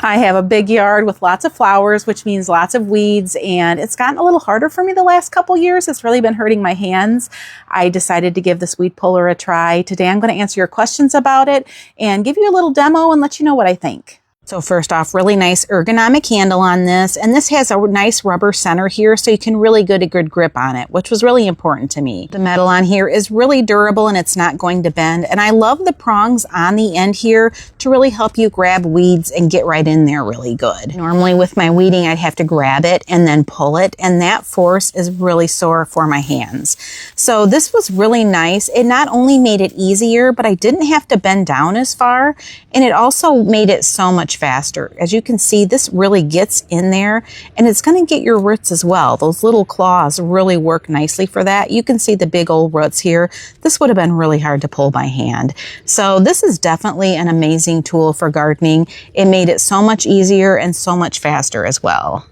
I have a big yard with lots of flowers, which means lots of weeds, and it's gotten a little harder for me the last couple years. It's really been hurting my hands. I decided to give this weed puller a try. Today I'm going to answer your questions about it and give you a little demo and let you know what I think. So first off, really nice ergonomic handle on this, and this has a nice rubber center here so you can really get a good grip on it, which was really important to me. The metal on here is really durable and it's not going to bend, and I love the prongs on the end here to really help you grab weeds and get right in there really good. Normally with my weeding I'd have to grab it and then pull it, and that force is really sore for my hands. So this was really nice. It not only made it easier, but I didn't have to bend down as far, and it also made it so much faster. As you can see, this really gets in there, and it's going to get your roots as well. Those little claws really work nicely for that. You can see the big old roots here. This would have been really hard to pull by hand. So this is definitely an amazing tool for gardening. It made it so much easier and so much faster as well.